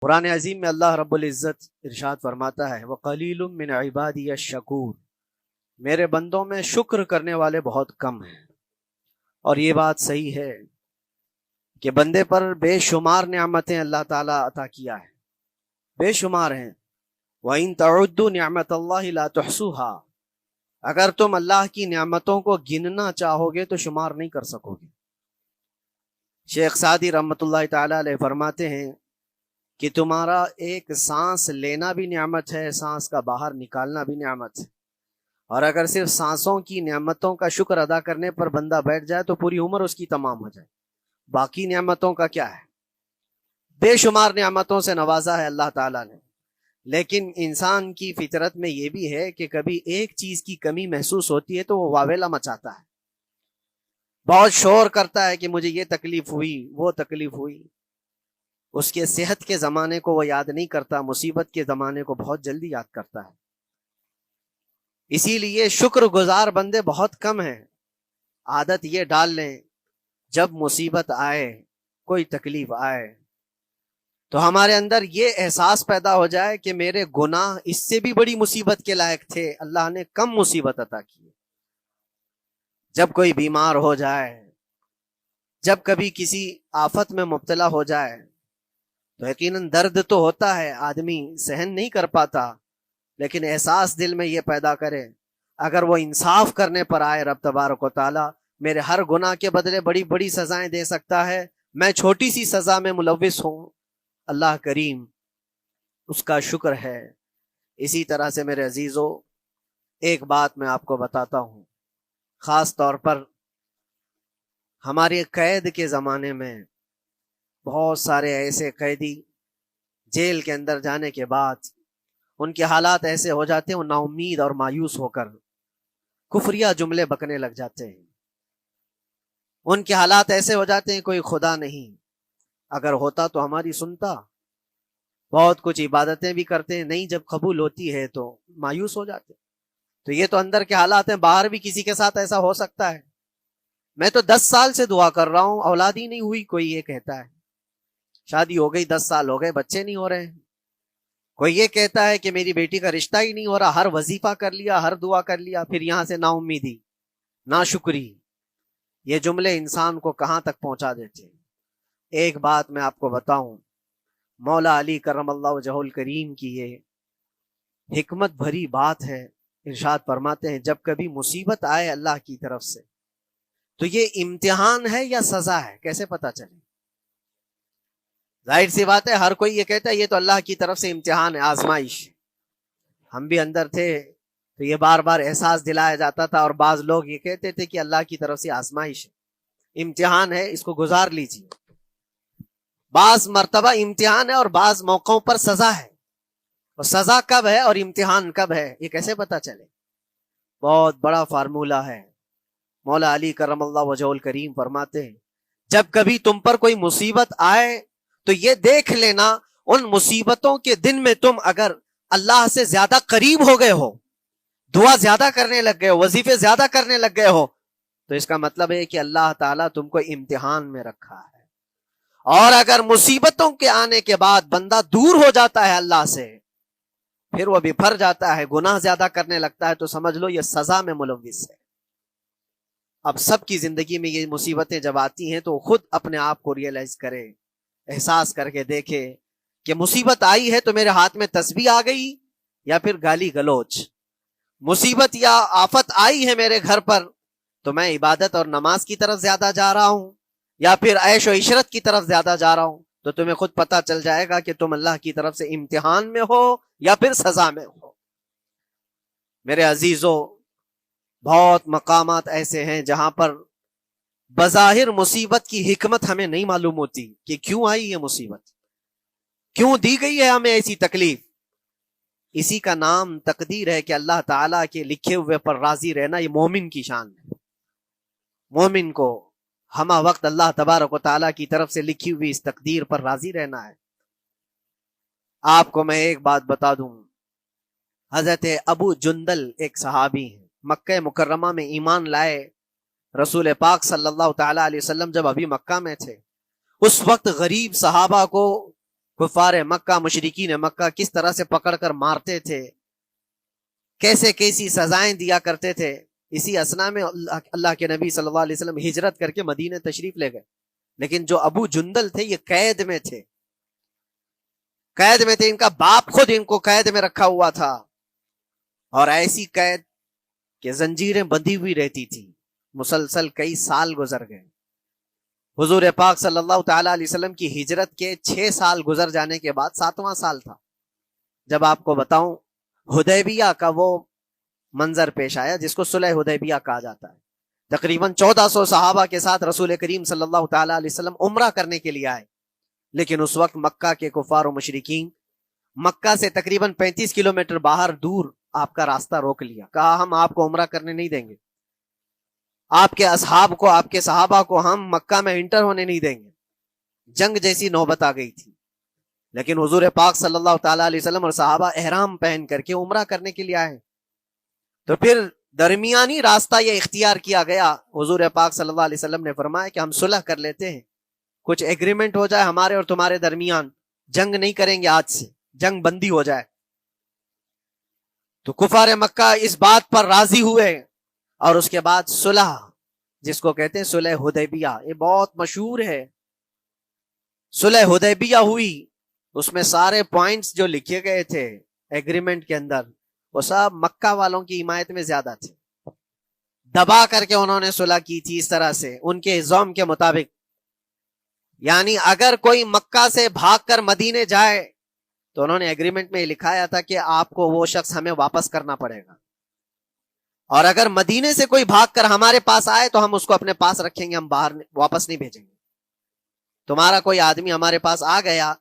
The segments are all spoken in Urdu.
قرآن عظیم میں اللہ رب العزت ارشاد فرماتا ہے وَقَلِيلٌ مِّنْ عِبَادِيَ الشَّكُورُ، میرے بندوں میں شکر کرنے والے بہت کم ہیں۔ اور یہ بات صحیح ہے کہ بندے پر بے شمار نعمتیں اللہ تعالیٰ عطا کیا ہے، بے شمار ہیں۔ وَإِن تَعُدُّوا نِعْمَتَ اللَّهِ لَا تُحْصُوهَا، اگر تم اللہ کی نعمتوں کو گننا چاہو گے تو شمار نہیں کر سکو گے۔ شیخ سعدی رحمۃ اللہ تعالیٰ علیہ فرماتے ہیں کہ تمہارا ایک سانس لینا بھی نعمت ہے، سانس کا باہر نکالنا بھی نعمت ہے، اور اگر صرف سانسوں کی نعمتوں کا شکر ادا کرنے پر بندہ بیٹھ جائے تو پوری عمر اس کی تمام ہو جائے۔ باقی نعمتوں کا کیا ہے؟ بے شمار نعمتوں سے نوازا ہے اللہ تعالیٰ نے، لیکن انسان کی فطرت میں یہ بھی ہے کہ کبھی ایک چیز کی کمی محسوس ہوتی ہے تو وہ واویلا مچاتا ہے، بہت شور کرتا ہے کہ مجھے یہ تکلیف ہوئی، وہ تکلیف ہوئی۔ اس کے صحت کے زمانے کو وہ یاد نہیں کرتا، مصیبت کے زمانے کو بہت جلدی یاد کرتا ہے۔ اسی لیے شکر گزار بندے بہت کم ہیں۔ عادت یہ ڈال لیں، جب مصیبت آئے، کوئی تکلیف آئے، تو ہمارے اندر یہ احساس پیدا ہو جائے کہ میرے گناہ اس سے بھی بڑی مصیبت کے لائق تھے، اللہ نے کم مصیبت عطا کی۔ جب کوئی بیمار ہو جائے، جب کبھی کسی آفت میں مبتلا ہو جائے تو یقیناً درد تو ہوتا ہے، آدمی سہن نہیں کر پاتا، لیکن احساس دل میں یہ پیدا کرے اگر وہ انصاف کرنے پر آئے رب تبارک و تعالی میرے ہر گناہ کے بدلے بڑی بڑی سزائیں دے سکتا ہے، میں چھوٹی سی سزا میں ملوث ہوں، اللہ کریم اس کا شکر ہے۔ اسی طرح سے میرے عزیزو، ایک بات میں آپ کو بتاتا ہوں، خاص طور پر ہمارے قید کے زمانے میں بہت سارے ایسے قیدی جیل کے اندر جانے کے بعد ان کے حالات ایسے ہو جاتے ہیں، وہ نا امید اور مایوس ہو کر کفریہ جملے بکنے لگ جاتے ہیں۔ ان کے حالات ایسے ہو جاتے ہیں کوئی خدا نہیں، اگر ہوتا تو ہماری سنتا، بہت کچھ عبادتیں بھی کرتے ہیں، نہیں جب قبول ہوتی ہے تو مایوس ہو جاتے ہیں۔ تو یہ تو اندر کے حالات ہیں، باہر بھی کسی کے ساتھ ایسا ہو سکتا ہے۔ میں تو 10 سال سے دعا کر رہا ہوں، اولاد ہی نہیں ہوئی، کوئی یہ کہتا ہے شادی ہو گئی 10 سال ہو گئے بچے نہیں ہو رہے ہیں، کوئی یہ کہتا ہے کہ میری بیٹی کا رشتہ ہی نہیں ہو رہا، ہر وظیفہ کر لیا، ہر دعا کر لیا، پھر یہاں سے نا امیدی، نا شکری، یہ جملے انسان کو کہاں تک پہنچا دیتے ہیں۔ ایک بات میں آپ کو بتاؤں، مولا علی کرم اللہ وجہہ الکریم کی یہ حکمت بھری بات ہے، ارشاد فرماتے ہیں جب کبھی مصیبت آئے اللہ کی طرف سے تو یہ امتحان ہے یا سزا ہے، کیسے پتا چلے؟ ظاہر سی بات ہے ہر کوئی یہ کہتا ہے یہ تو اللہ کی طرف سے امتحان ہے، آزمائش۔ ہم بھی اندر تھے تو یہ بار بار احساس دلایا جاتا تھا، اور بعض لوگ یہ کہتے تھے کہ اللہ کی طرف سے آزمائش ہے، امتحان ہے، اس کو گزار لیجیے۔ بعض مرتبہ امتحان ہے اور بعض موقعوں پر سزا ہے، اور سزا کب ہے اور امتحان کب ہے یہ کیسے پتا چلے؟ بہت بڑا فارمولہ ہے۔ مولا علی کرم اللہ وجہہ الکریم فرماتے ہیں جب کبھی تم پر کوئی مصیبت آئے تو یہ دیکھ لینا ان مصیبتوں کے دن میں تم اگر اللہ سے زیادہ قریب ہو گئے ہو، دعا زیادہ کرنے لگ گئے ہو، وظیفے زیادہ کرنے لگ گئے ہو، تو اس کا مطلب ہے کہ اللہ تعالیٰ تم کو امتحان میں رکھا ہے۔ اور اگر مصیبتوں کے آنے کے بعد بندہ دور ہو جاتا ہے اللہ سے، پھر وہ بپھر جاتا ہے، گناہ زیادہ کرنے لگتا ہے، تو سمجھ لو یہ سزا میں ملوث ہے۔ اب سب کی زندگی میں یہ مصیبتیں جب آتی ہیں تو خود اپنے آپ کو ریئلائز کرے، احساس کر کے دیکھے کہ مصیبت آئی ہے تو میرے ہاتھ میں تسبیح آ گئی یا پھر گالی گلوچ، مصیبت یا آفت آئی ہے میرے گھر پر تو میں عبادت اور نماز کی طرف زیادہ جا رہا ہوں یا پھر عیش و عشرت کی طرف زیادہ جا رہا ہوں، تو تمہیں خود پتا چل جائے گا کہ تم اللہ کی طرف سے امتحان میں ہو یا پھر سزا میں ہو۔ میرے عزیزو، بہت مقامات ایسے ہیں جہاں پر بظاہر مصیبت کی حکمت ہمیں نہیں معلوم ہوتی کہ کیوں آئی یہ مصیبت، کیوں دی گئی ہے ہمیں ایسی تکلیف۔ اسی کا نام تقدیر ہے کہ اللہ تعالیٰ کے لکھے ہوئے پر راضی رہنا یہ مومن کی شان ہے۔ مومن کو ہمہ وقت اللہ تبارک و تعالیٰ کی طرف سے لکھی ہوئی اس تقدیر پر راضی رہنا ہے۔ آپ کو میں ایک بات بتا دوں، حضرت ابو جندل ایک صحابی ہیں، مکہ مکرمہ میں ایمان لائے، رسول پاک صلی اللہ تعالیٰ علیہ وسلم جب ابھی مکہ میں تھے، اس وقت غریب صحابہ کو کفار مکہ مشرکین مکہ کس طرح سے پکڑ کر مارتے تھے، کیسے کیسی سزائیں دیا کرتے تھے، اسی اسنا میں اللہ کے نبی صلی اللہ علیہ وسلم ہجرت کر کے مدینہ تشریف لے گئے. لیکن جو ابو جندل تھے یہ قید میں تھے، قید میں تھے. ان کا باپ خود ان کو قید میں رکھا ہوا تھا، اور ایسی قید کہ زنجیریں بندھی ہوئی رہتی تھی. مسلسل کئی سال گزر گئے. حضور پاک صلی اللہ تعالی علیہ وسلم کی ہجرت کے 6 سال گزر جانے کے بعد 7واں سال تھا جب آپ کو بتاؤں حدیبیہ کا وہ منظر پیش آیا جس کو صلح حدیبیہ کہا جاتا ہے. تقریباً 1400 صحابہ کے ساتھ رسول کریم صلی اللہ تعالی علیہ وسلم عمرہ کرنے کے لیے آئے. لیکن اس وقت مکہ کے کفار و مشرکین مکہ سے تقریباً 35 کلومیٹر باہر دور آپ کا راستہ روک لیا. کہا ہم آپ کو عمرہ کرنے نہیں دیں گے، آپ کے اصحاب کو، آپ کے صحابہ کو ہم مکہ میں انٹر ہونے نہیں دیں گے. جنگ جیسی نوبت آ گئی تھی. لیکن حضور پاک صلی اللہ تعالی علیہ وسلم اور صحابہ احرام پہن کر کے عمرہ کرنے کے لیے آئے. تو پھر درمیانی راستہ یہ اختیار کیا گیا. حضور پاک صلی اللہ علیہ وسلم نے فرمایا کہ ہم صلح کر لیتے ہیں، کچھ ایگریمنٹ ہو جائے ہمارے اور تمہارے درمیان، جنگ نہیں کریں گے آج سے، جنگ بندی ہو جائے. تو کفار مکہ اس بات پر راضی ہوئے، اور اس کے بعد صلح جس کو کہتے ہیں صلح حدیبیہ، یہ بہت مشہور ہے. صلح حدیبیہ ہوئی، اس میں سارے پوائنٹس جو لکھے گئے تھے ایگریمنٹ کے اندر وہ سب مکہ والوں کی حمایت میں زیادہ تھے. دبا کر کے انہوں نے صلح کی تھی اس طرح سے ان کے نظام کے مطابق. یعنی اگر کوئی مکہ سے بھاگ کر مدینے جائے تو انہوں نے ایگریمنٹ میں لکھایا تھا کہ آپ کو وہ شخص ہمیں واپس کرنا پڑے گا، اور اگر مدینے سے کوئی بھاگ کر ہمارے پاس آئے تو ہم اس کو اپنے پاس رکھیں گے، ہم باہر واپس نہیں بھیجیں گے. تمہارا کوئی آدمی ہمارے پاس آ گیا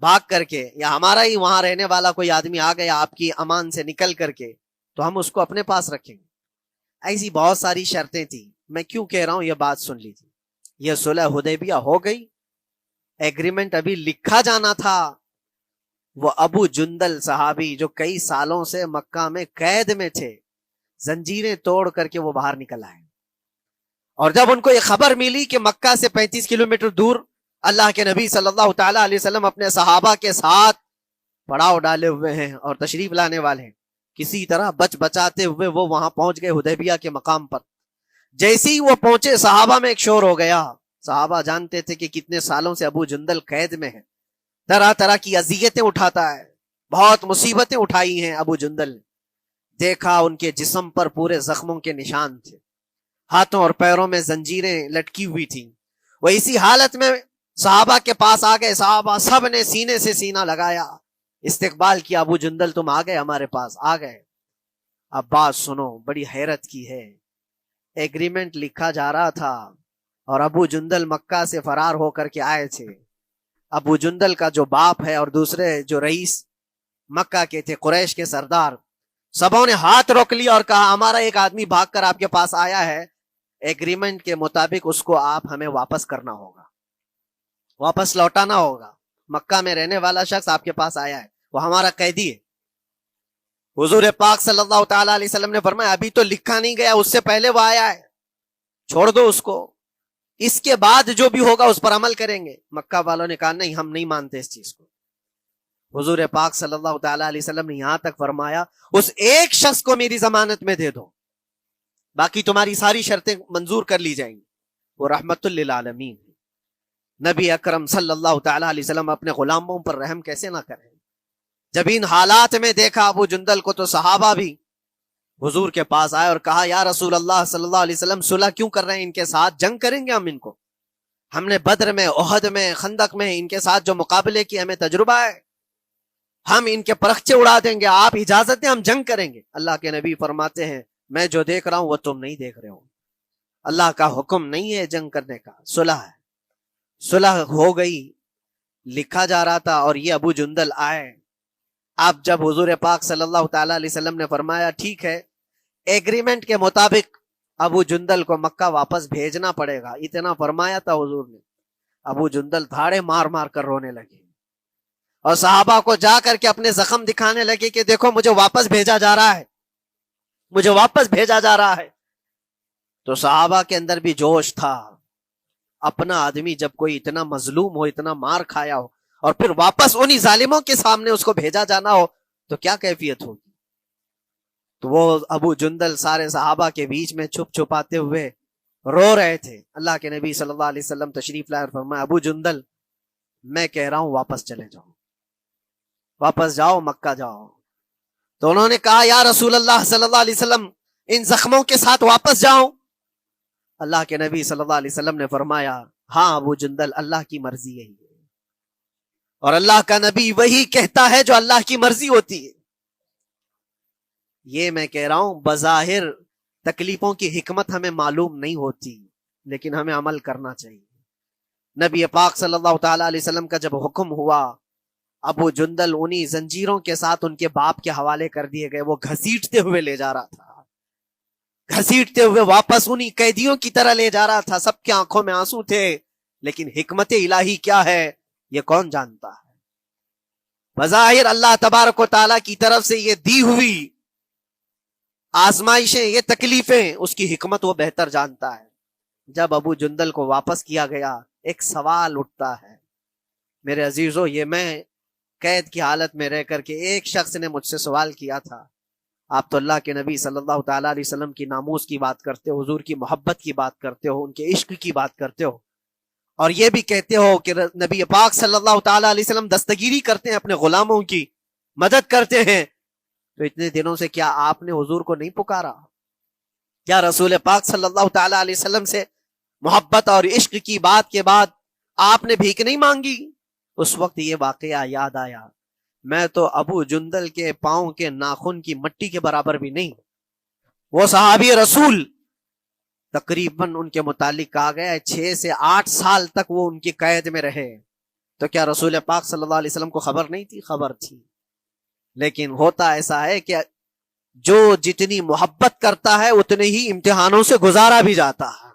بھاگ کر کے، یا ہمارا ہی وہاں رہنے والا کوئی آدمی آ گیا آپ کی امان سے نکل کر کے، تو ہم اس کو اپنے پاس رکھیں گے. ایسی بہت ساری شرطیں تھیں. میں کیوں کہہ رہا ہوں یہ بات سن لیجیے. یہ صلح حدیبیہ ہو گئی، ایگریمنٹ ابھی لکھا جانا تھا. وہ ابو جندل صحابی جو کئی سالوں سے مکہ میں قید میں تھے، زنجیریں توڑ کر کے وہ باہر نکل آئے. اور جب ان کو یہ خبر ملی کہ مکہ سے 35 کلومیٹر دور اللہ کے نبی صلی اللہ تعالی علیہ وسلم اپنے صحابہ کے ساتھ پڑاؤ ڈالے ہوئے ہیں اور تشریف لانے والے ہیں، کسی طرح بچ بچاتے ہوئے وہ وہاں پہنچ گئے حدیبیہ کے مقام پر. جیسے ہی وہ پہنچے صحابہ میں ایک شور ہو گیا. صحابہ جانتے تھے کہ کتنے سالوں سے ابو جندل قید میں ہے، طرح طرح کی اذیتیں اٹھاتا ہے، بہت مصیبتیں اٹھائی ہیں ابو جندل نے. دیکھا ان کے جسم پر پورے زخموں کے نشان تھے، ہاتھوں اور پیروں میں زنجیریں لٹکی ہوئی تھیں. وہ اسی حالت میں صحابہ کے پاس آ گئے. صحابہ سب نے سینے سے سینہ لگایا، استقبال کیا. ابو جندل تم آ گئے ہمارے پاس، آ گئے. اب بات سنو، بڑی حیرت کی ہے. ایگریمنٹ لکھا جا رہا تھا اور ابو جندل مکہ سے فرار ہو کر کے آئے تھے. ابو جندل کا جو باپ ہے اور دوسرے جو رئیس مکہ کے تھے، قریش کے سردار، سبوں نے ہاتھ روک لیا اور کہا ہمارا ایک آدمی بھاگ کر آپ کے پاس آیا ہے، ایگریمنٹ کے مطابق اس کو آپ ہمیں واپس کرنا ہوگا، واپس لوٹانا ہوگا. مکہ میں رہنے والا شخص آپ کے پاس آیا ہے، وہ ہمارا قیدی ہے. حضور پاک صلی اللہ تعالی علیہ وسلم نے فرمایا ابھی تو لکھا نہیں گیا، اس سے پہلے وہ آیا ہے، چھوڑ دو اس کو، اس کے بعد جو بھی ہوگا اس پر عمل کریں گے. مکہ والوں نے کہا نہیں، ہم نہیں مانتے اس چیز کو. حضور پاک صلی اللہ تعالی علیہ وسلم نے یہاں تک فرمایا اس ایک شخص کو میری ضمانت میں دے دو، باقی تمہاری ساری شرطیں منظور کر لی جائیں گی. وہ رحمت للعالمین. نبی اکرم صلی اللہ تعالی علیہ وسلم اپنے غلاموں پر رحم کیسے نہ کریں. جب ان حالات میں دیکھا ابو جندل کو تو صحابہ بھی حضور کے پاس آئے اور کہا یا رسول اللہ صلی اللہ علیہ وسلم صلح کیوں کر رہے ہیں، ان کے ساتھ جنگ کریں گے ہم ان کو، ہم نے بدر میں، احد میں، خندق میں ان کے ساتھ جو مقابلے کی ہمیں تجربہ ہے، ہم ان کے پرخچے اڑا دیں گے، آپ اجازت دیں ہم جنگ کریں گے. اللہ کے نبی فرماتے ہیں میں جو دیکھ رہا ہوں وہ تم نہیں دیکھ رہے ہو، اللہ کا حکم نہیں ہے جنگ کرنے کا، صلح ہے. صلح ہو گئی، لکھا جا رہا تھا. اور یہ ابو جندل آئے. اب جب حضور پاک صلی اللہ تعالی علیہ وسلم نے فرمایا ٹھیک ہے ایگریمنٹ کے مطابق ابو جندل کو مکہ واپس بھیجنا پڑے گا، اتنا فرمایا تھا حضور نے، ابو جندل دھاڑے مار مار کر رونے لگے اور صحابہ کو جا کر کے اپنے زخم دکھانے لگے کہ دیکھو مجھے واپس بھیجا جا رہا ہے، مجھے واپس بھیجا جا رہا ہے. تو صحابہ کے اندر بھی جوش تھا. اپنا آدمی جب کوئی اتنا مظلوم ہو، اتنا مار کھایا ہو اور پھر واپس انہی ظالموں کے سامنے اس کو بھیجا جانا ہو تو کیا کیفیت ہوگی؟ تو وہ ابو جندل سارے صحابہ کے بیچ میں چھپ چھپاتے ہوئے رو رہے تھے. اللہ کے نبی صلی اللہ علیہ وسلم تشریف لائے اور فرمایا ابو جندل میں کہہ رہا ہوں واپس چلے جاؤ، واپس جاؤ، مکہ جاؤ. تو انہوں نے کہا یا رسول اللہ صلی اللہ علیہ وسلم ان زخموں کے ساتھ واپس جاؤ؟ اللہ کے نبی صلی اللہ علیہ وسلم نے فرمایا ہاں ابو جندل اللہ کی مرضی یہی ہے، اور اللہ کا نبی وہی کہتا ہے جو اللہ کی مرضی ہوتی ہے. یہ میں کہہ رہا ہوں بظاہر تکلیفوں کی حکمت ہمیں معلوم نہیں ہوتی، لیکن ہمیں عمل کرنا چاہیے. نبی پاک صلی اللہ تعالی علیہ وسلم کا جب حکم ہوا ابو جندل انہی زنجیروں کے ساتھ ان کے باپ کے حوالے کر دیے گئے. وہ گھسیٹتے ہوئے لے جا رہا تھا، گھسیٹتے ہوئے واپس انہی قیدیوں کی طرح لے جا رہا تھا. سب کی آنکھوں میں آنسو تھے، لیکن حکمت الہی کیا ہے یہ کون جانتا ہے؟ بظاہر اللہ تبارک و تعالیٰ کی طرف سے یہ دی ہوئی آزمائشیں، یہ تکلیفیں، اس کی حکمت وہ بہتر جانتا ہے. جب ابو جندل کو واپس کیا گیا ایک سوال اٹھتا ہے میرے عزیزو. یہ میں قید کی حالت میں رہ کر کے ایک شخص نے مجھ سے سوال کیا تھا آپ تو اللہ کے نبی صلی اللہ تعالیٰ علیہ وسلم کی ناموس کی بات کرتے ہو، حضور کی محبت کی بات کرتے ہو، ان کے عشق کی بات کرتے ہو، اور یہ بھی کہتے ہو کہ نبی پاک صلی اللہ تعالیٰ علیہ وسلم دستگیری کرتے ہیں، اپنے غلاموں کی مدد کرتے ہیں، تو اتنے دنوں سے کیا آپ نے حضور کو نہیں پکارا؟ کیا رسول پاک صلی اللہ تعالیٰ علیہ وسلم سے محبت اور عشق کی بات کے بعد آپ نے بھیک نہیں مانگی؟ اس وقت یہ واقعہ یاد آیا میں تو ابو جندل کے پاؤں کے ناخن کی مٹی کے برابر بھی نہیں. وہ صحابی رسول تقریباً ان کے متعلق کہا گیا ہے 6 سے 8 سال تک وہ ان کی قید میں رہے. تو کیا رسول پاک صلی اللہ علیہ وسلم کو خبر نہیں تھی؟ خبر تھی. لیکن ہوتا ایسا ہے کہ جو جتنی محبت کرتا ہے اتنے ہی امتحانوں سے گزارا بھی جاتا ہے،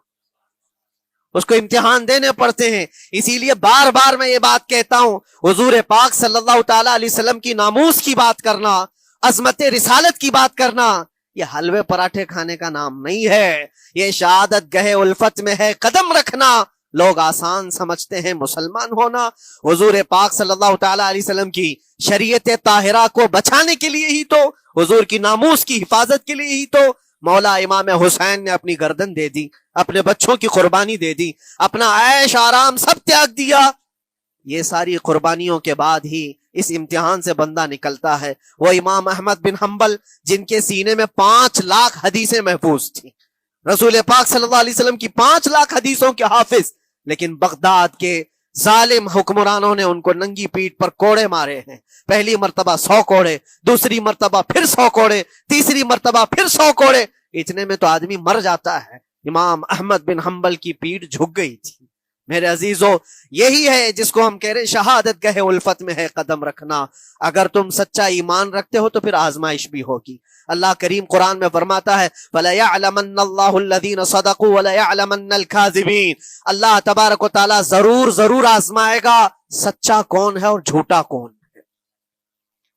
اس کو امتحان دینے پڑتے ہیں. اسی لیے بار بار میں یہ بات کہتا ہوں حضور پاک صلی اللہ تعالی علیہ وسلم کی ناموس کی بات کرنا، عظمت رسالت کی بات کرنا، یہ حلوے پراٹھے کھانے کا نام نہیں ہے. یہ شہادت گہے الفت میں ہے قدم رکھنا. لوگ آسان سمجھتے ہیں مسلمان ہونا. حضور پاک صلی اللہ تعالی علیہ وسلم کی شریعت طاہرہ کو بچانے کے لیے ہی تو، حضور کی ناموس کی حفاظت کے لیے ہی تو مولا امام حسین نے اپنی گردن دے دی، اپنے بچوں کی قربانی دے دی، اپنا عیش آرام سب تیاگ دیا. یہ ساری قربانیوں کے بعد ہی اس امتحان سے بندہ نکلتا ہے. وہ امام احمد بن حنبل جن کے سینے میں 5 لاکھ حدیثیں محفوظ تھیں، رسول پاک صلی اللہ علیہ وسلم کی 5 لاکھ حدیثوں کے حافظ، لیکن بغداد کے ظالم حکمرانوں نے ان کو ننگی پیٹھ پر کوڑے مارے ہیں. پہلی مرتبہ 100 کوڑے، دوسری مرتبہ پھر 100 کوڑے، تیسری مرتبہ پھر 100 کوڑے. اتنے میں تو آدمی مر جاتا ہے. امام احمد بن حنبل کی پیٹھ جھک گئی تھی. میرے عزیزو یہی ہے جس کو ہم کہہ رہے شہادت گہے الفت میں ہے قدم رکھنا. اگر تم سچا ایمان رکھتے ہو تو پھر آزمائش بھی ہوگی. اللہ کریم قرآن میں فرماتا ہے وَلَيَعْلَمَنَّ اللَّهُ الَّذِينَ صَدَقُوا وَلَيَعْلَمَنَّ الْكَاذِبِينَ. اللہ تبارک و تعالیٰ ضرور آزمائے گا سچا کون ہے اور جھوٹا کون ہے.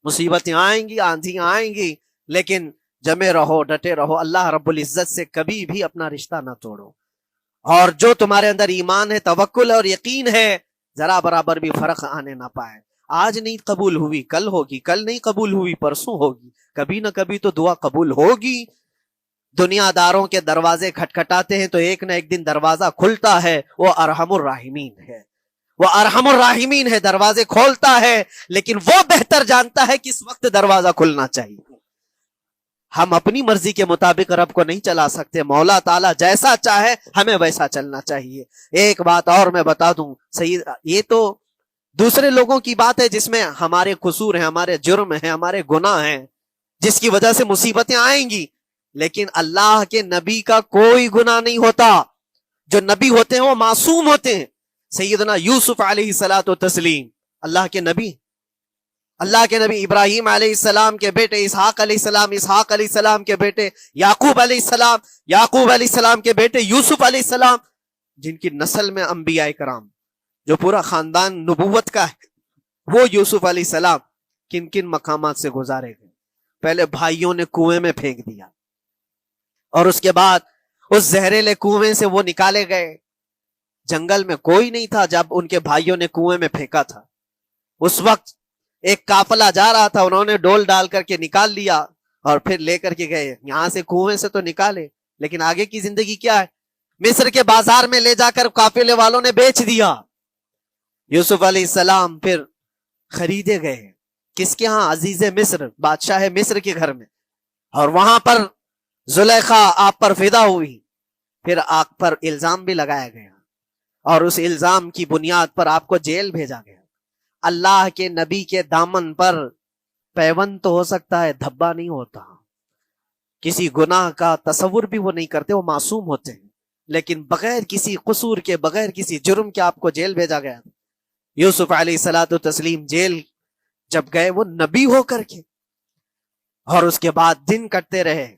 مصیبتیں آئیں گی، آندھیاں آئیں گی، لیکن جمے رہو، ڈٹے رہو. اللہ رب العزت سے کبھی بھی اپنا رشتہ نہ توڑو. اور جو تمہارے اندر ایمان ہے، توکل اور یقین ہے، ذرا برابر بھی فرق آنے نہ پائے. آج نہیں قبول ہوئی کل ہوگی، کل نہیں قبول ہوئی پرسوں ہوگی، کبھی نہ کبھی تو دعا قبول ہوگی. دنیا داروں کے دروازے کھٹکھٹاتے ہیں تو ایک نہ ایک دن دروازہ کھلتا ہے. وہ ارحم الراحمین ہے، وہ ارحم الراحمین ہے، دروازے کھولتا ہے. لیکن وہ بہتر جانتا ہے کس وقت دروازہ کھلنا چاہیے. ہم اپنی مرضی کے مطابق رب کو نہیں چلا سکتے. مولا تعالیٰ جیسا چاہے ہمیں ویسا چلنا چاہیے. ایک بات اور میں بتا دوں سید، یہ تو دوسرے لوگوں کی بات ہے جس میں ہمارے قصور ہیں، ہمارے جرم ہیں، ہمارے گناہ ہیں، جس کی وجہ سے مصیبتیں آئیں گی. لیکن اللہ کے نبی کا کوئی گناہ نہیں ہوتا. جو نبی ہوتے ہیں وہ معصوم ہوتے ہیں. سیدنا یوسف علیہ الصلوۃ والتسلیم اللہ کے نبی، اللہ کے نبی ابراہیم علیہ السلام کے بیٹے اسحاق علیہ السلام، اسحاق علیہ السلام کے بیٹے یعقوب علیہ السلام، یعقوب علیہ السلام کے بیٹے یوسف علیہ السلام، جن کی نسل میں انبیاء کرام جو پورا خاندان نبوت کا ہے، وہ یوسف علیہ السلام کن کن مقامات سے گزارے گئے. پہلے بھائیوں نے کنویں میں پھینک دیا، اور اس کے بعد اس زہریلے کنویں سے وہ نکالے گئے. جنگل میں کوئی نہیں تھا جب ان کے بھائیوں نے کنویں میں پھینکا تھا. اس وقت ایک قافلہ جا رہا تھا، انہوں نے ڈول ڈال کر کے نکال لیا اور پھر لے کر کے گئے، یہاں سے کنویں سے تو نکالے، لیکن آگے کی زندگی کیا ہے؟ مصر کے بازار میں لے جا کر قافلے والوں نے بیچ دیا۔ یوسف علیہ السلام پھر خریدے گئے، کس کے ہاں؟ عزیز مصر، بادشاہ مصر کے گھر میں، اور وہاں پر زلیخا آپ پر فدا ہوئی، پھر آپ پر الزام بھی لگایا گیا، اور اس الزام کی بنیاد پر آپ کو جیل بھیجا گیا۔ اللہ کے نبی کے دامن پر پیوند تو ہو سکتا ہے، دھبا نہیں ہوتا، کسی گناہ کا تصور بھی وہ نہیں کرتے، وہ معصوم ہوتے ہیں، لیکن بغیر کسی قصور کے، بغیر کسی جرم کے آپ کو جیل بھیجا گیا۔ یوسف علیہ الصلوۃ والتسلیم جیل جب گئے، وہ نبی ہو کر کے، اور اس کے بعد دن کٹتے رہے،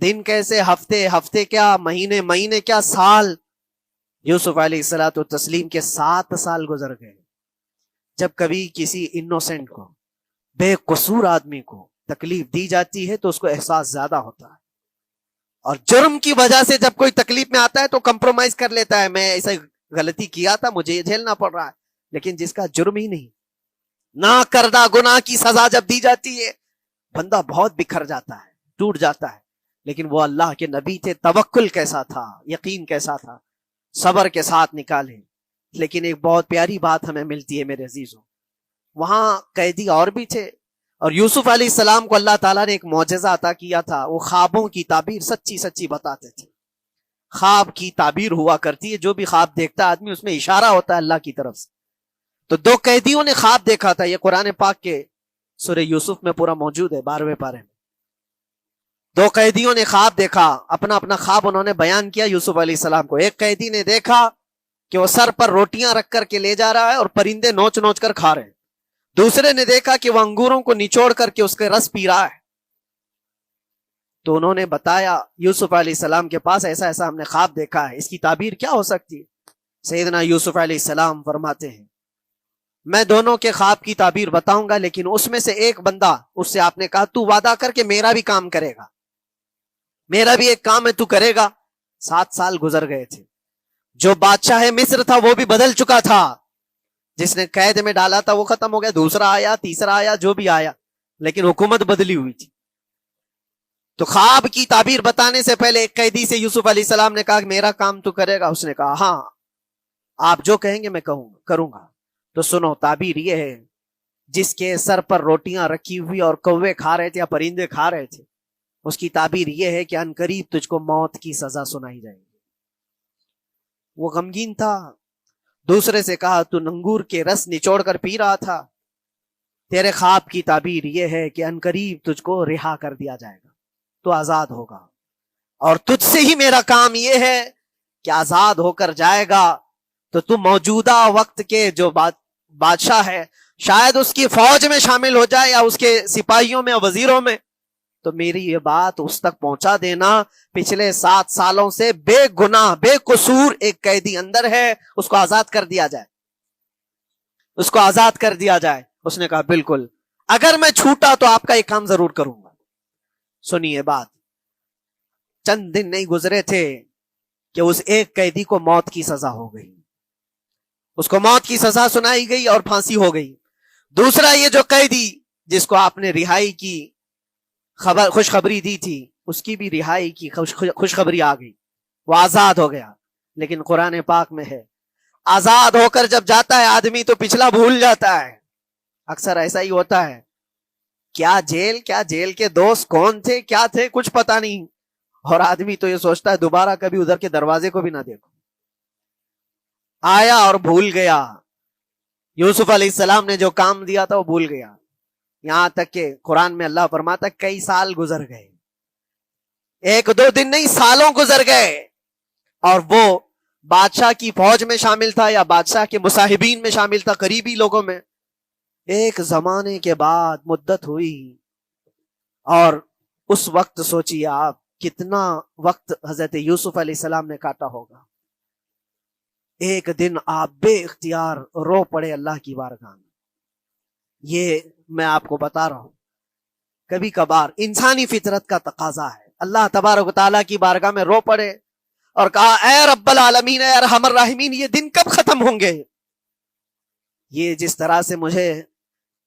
دن کیسے، ہفتے، ہفتے کیا، مہینے، مہینے کیا، سال۔ یوسف علیہ الصلوۃ والتسلیم کے 7 سال گزر گئے۔ جب کبھی کسی انوسینٹ کو، بے قصور آدمی کو تکلیف دی جاتی ہے تو اس کو احساس زیادہ ہوتا ہے، اور جرم کی وجہ سے جب کوئی تکلیف میں آتا ہے تو کمپرومائز کر لیتا ہے، میں ایسا غلطی کیا تھا، مجھے یہ جھیلنا پڑ رہا ہے، لیکن جس کا جرم ہی نہیں، نہ کردہ گناہ کی سزا جب دی جاتی ہے، بندہ بہت بکھر جاتا ہے، ٹوٹ جاتا ہے۔ لیکن وہ اللہ کے نبی تھے، توکل کیسا تھا، یقین کیسا تھا، صبر کے ساتھ نکالے۔ لیکن ایک بہت پیاری بات ہمیں ملتی ہے میرے عزیزوں، وہاں قیدی اور بھی تھے، اور یوسف علیہ السلام کو اللہ تعالیٰ نے ایک معجزہ عطا کیا تھا، وہ خوابوں کی تعبیر سچی سچی بتاتے تھے۔ خواب کی تعبیر ہوا کرتی ہے، جو بھی خواب دیکھتا ہے آدمی، اس میں اشارہ ہوتا ہے اللہ کی طرف سے۔ تو 2 قیدیوں نے خواب دیکھا تھا، یہ قرآن پاک کے سورہ یوسف میں پورا موجود ہے، 12ویں پارے میں۔ 2 قیدیوں نے خواب دیکھا، اپنا اپنا خواب انہوں نے بیان کیا یوسف علیہ السلام کو۔ ایک قیدی نے دیکھا کہ وہ سر پر روٹیاں رکھ کر کے لے جا رہا ہے اور پرندے نوچ نوچ کر کھا رہے ہیں۔ دوسرے نے دیکھا کہ وہ انگوروں کو نچوڑ کر کے اس کے رس پی رہا ہے۔ تو انہوں نے بتایا یوسف علیہ السلام کے پاس، ایسا ایسا ہم نے خواب دیکھا ہے، اس کی تعبیر کیا ہو سکتی ہے؟ سیدنا یوسف علیہ السلام فرماتے ہیں، میں دونوں کے خواب کی تعبیر بتاؤں گا، لیکن اس میں سے ایک بندہ، اس سے آپ نے کہا تو وعدہ کر کے میرا بھی کام کرے گا، میرا بھی ایک کام ہے، تو کرے گا۔ 7 سال گزر گئے تھے، جو بادشاہ مصر تھا وہ بھی بدل چکا تھا، جس نے قید میں ڈالا تھا وہ ختم ہو گیا، دوسرا آیا، تیسرا آیا، جو بھی آیا، لیکن حکومت بدلی ہوئی تھی۔ تو خواب کی تعبیر بتانے سے پہلے ایک قیدی سے یوسف علیہ السلام نے کہا کہ میرا کام تو کرے گا؟ اس نے کہا ہاں، آپ جو کہیں گے میں کروں گا۔ تو سنو، تعبیر یہ ہے، جس کے سر پر روٹیاں رکھی ہوئی اور کوے کھا رہے تھے یا پرندے کھا رہے تھے، اس کی تعبیر یہ ہے کہ عنقریب تجھ کو موت کی سزا سنائی جائے گی۔ وہ غمگین تھا، دوسرے سے کہا تو انگور کے رس نچوڑ کر پی رہا تھا، تیرے خواب کی تعبیر یہ ہے کہ عنقریب تجھ کو رہا کر دیا جائے گا، تو آزاد ہوگا، اور تجھ سے ہی میرا کام یہ ہے کہ آزاد ہو کر جائے گا تو تو موجودہ وقت کے جو بادشاہ ہے، شاید اس کی فوج میں شامل ہو جائے یا اس کے سپاہیوں میں، وزیروں میں، تو میری یہ بات اس تک پہنچا دینا، پچھلے 7 سالوں سے بے گناہ بے قصور ایک قیدی اندر ہے، اس کو آزاد کر دیا جائے، اس کو آزاد کر دیا جائے۔ اس نے کہا بالکل، اگر میں چھوٹا تو آپ کا ایک کام ضرور کروں گا۔ سنیے بات، چند دن نہیں گزرے تھے کہ اس ایک قیدی کو موت کی سزا ہو گئی، اس کو موت کی سزا سنائی گئی اور پھانسی ہو گئی۔ دوسرا یہ جو قیدی جس کو آپ نے رہائی کی خوشخبری دی تھی، اس کی بھی رہائی کی خوشخبری آ گئی، وہ آزاد ہو گیا۔ لیکن قرآن پاک میں ہے، آزاد ہو کر جب جاتا ہے آدمی تو پچھلا بھول جاتا ہے، اکثر ایسا ہی ہوتا ہے، کیا جیل کے دوست کون تھے، کیا تھے، کچھ پتا نہیں، اور آدمی تو یہ سوچتا ہے دوبارہ کبھی ادھر کے دروازے کو بھی نہ دیکھو، آیا اور بھول گیا۔ یوسف علیہ السلام نے جو کام دیا تھا وہ بھول گیا، یہاں تک کہ قرآن میں اللہ فرماتا ہے کئی سال گزر گئے، 1-2 دن نہیں، سالوں گزر گئے، اور وہ بادشاہ کی فوج میں شامل تھا یا بادشاہ کے مصاحبین میں شامل تھا، قریبی لوگوں میں۔ ایک زمانے کے بعد مدت ہوئی، اور اس وقت سوچیے آپ کتنا وقت حضرت یوسف علیہ السلام نے کاٹا ہوگا۔ ایک دن آپ بے اختیار رو پڑے اللہ کی بارگاہ میں۔ یہ میں آپ کو بتا رہا ہوں، کبھی کبھار انسانی فطرت کا تقاضا ہے، اللہ تبارک و تعالیٰ کی بارگاہ میں رو پڑے اور کہا اے رب العالمین، اے ارحم الراحمین، یہ دن کب ختم ہوں گے؟ یہ جس طرح سے مجھے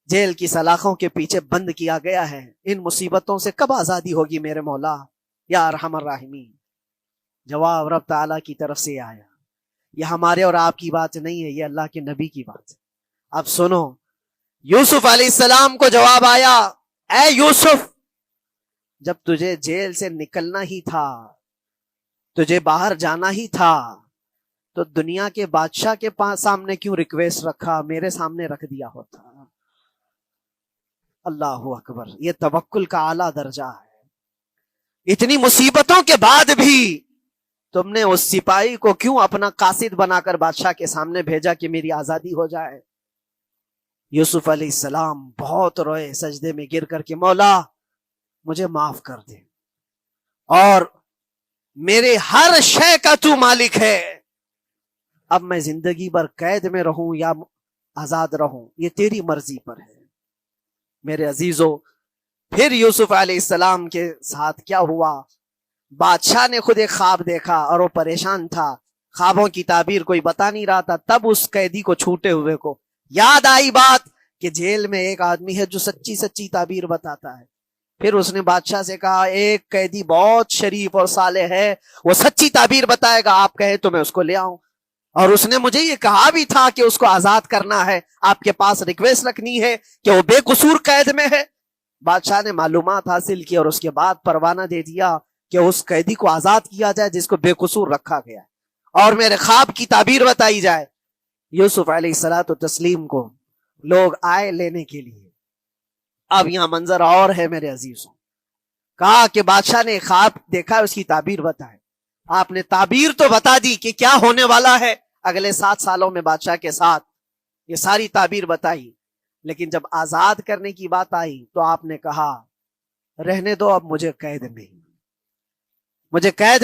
جیل کی سلاخوں کے پیچھے بند کیا گیا ہے، ان مصیبتوں سے کب آزادی ہوگی میرے مولا یا ارحم الراحمین؟ جواب رب تعالیٰ کی طرف سے آیا، یہ ہمارے اور آپ کی بات نہیں ہے، یہ اللہ کے نبی کی بات ہے۔ اب سنو، یوسف علیہ السلام کو جواب آیا، اے یوسف، جب تجھے جیل سے نکلنا ہی تھا، تجھے باہر جانا ہی تھا، تو دنیا کے بادشاہ کے سامنے کیوں ریکویسٹ رکھا، میرے سامنے رکھ دیا ہوتا۔ اللہ اکبر، یہ توکل کا اعلیٰ درجہ ہے۔ اتنی مصیبتوں کے بعد بھی تم نے اس سپاہی کو کیوں اپنا قاصد بنا کر بادشاہ کے سامنے بھیجا کہ میری آزادی ہو جائے؟ یوسف علیہ السلام بہت روئے سجدے میں گر کر کے، مولا مجھے معاف کر دے، اور میرے ہر شے کا تو مالک ہے، اب میں زندگی بھر قید میں رہوں یا آزاد رہوں یہ تیری مرضی پر ہے۔ میرے عزیزو، پھر یوسف علیہ السلام کے ساتھ کیا ہوا؟ بادشاہ نے خود ایک خواب دیکھا اور وہ پریشان تھا، خوابوں کی تعبیر کوئی بتا نہیں رہا تھا۔ تب اس قیدی کو چھوٹے ہوئے کو یاد آئی بات کہ جیل میں ایک آدمی ہے جو سچی سچی تعبیر بتاتا ہے۔ پھر اس نے بادشاہ سے کہا، ایک قیدی بہت شریف اور صالح ہے، وہ سچی تعبیر بتائے گا، آپ کہیں تو میں اس کو لے آؤں۔ اور اس نے مجھے یہ کہا بھی تھا کہ اس کو آزاد کرنا ہے، آپ کے پاس ریکویسٹ رکھنی ہے کہ وہ بے قصور قید میں ہے۔ بادشاہ نے معلومات حاصل کی اور اس کے بعد پروانہ دے دیا کہ اس قیدی کو آزاد کیا جائے جس کو بے قصور رکھا گیا ہے، اور میرے خواب کی تعبیر بتائی جائے۔ یوسف علیہ الصلوۃ والتسلیم کو لوگ آئے لینے کے لیے۔ اب یہاں منظر اور ہے میرے عزیزوں، کہا کہ بادشاہ نے خواب دیکھا، اس کی تعبیر بتائے۔ آپ نے تعبیر تو بتا دی کہ کیا ہونے والا ہے اگلے 7 سالوں میں بادشاہ کے ساتھ، یہ ساری تعبیر بتائی، لیکن جب آزاد کرنے کی بات آئی تو آپ نے کہا، رہنے دو اب مجھے قید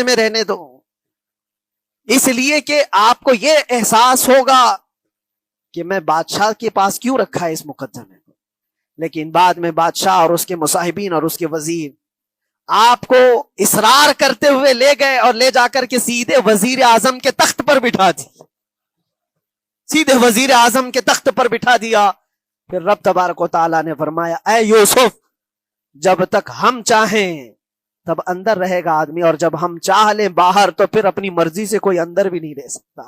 میں رہنے دو، اس لیے کہ آپ کو یہ احساس ہوگا کہ میں بادشاہ کے پاس کیوں رکھا ہے اس مقدمے کو۔ لیکن بعد میں بادشاہ اور اس کے مصاحبین اور اس کے وزیر آپ کو اصرار کرتے ہوئے لے گئے اور لے جا کر کے سیدھے وزیر اعظم کے تخت پر بٹھا دی، سیدھے وزیر اعظم کے تخت پر بٹھا دیا۔ پھر رب تبارک و تعالیٰ نے فرمایا، اے یوسف، جب تک ہم چاہیں تب اندر رہے گا آدمی، اور جب ہم چاہ لیں باہر تو پھر اپنی مرضی سے کوئی اندر بھی نہیں رہ سکتا۔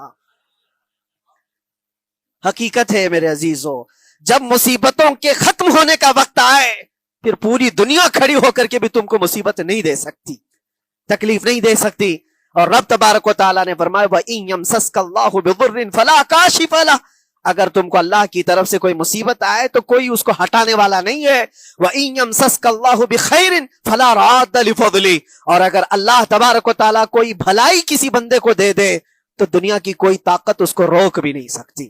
حقیقت ہے میرے عزیزو، جب مصیبتوں کے ختم ہونے کا وقت آئے پھر پوری دنیا کھڑی ہو کر کے بھی تم کو مصیبت نہیں دے سکتی، تکلیف نہیں دے سکتی۔ اور رب تبارک و تعالیٰ نے فرمایا، وَإِن يَمْسَسْكَ اللَّهُ بِضُرٍّ فَلَا كَاشِفَ لَهُ، اگر تم کو اللہ کی طرف سے کوئی مصیبت آئے تو کوئی اس کو ہٹانے والا نہیں ہے۔ وَإِن يَمْسَسْكَ اللَّهُ بِخَيْرٍ فَلَا رَادَّ لِفَضْلِهِ، اور اگر اللہ تبارک و تعالیٰ کوئی بھلائی کسی بندے کو دے دے تو دنیا کی کوئی طاقت اس کو روک بھی نہیں سکتی۔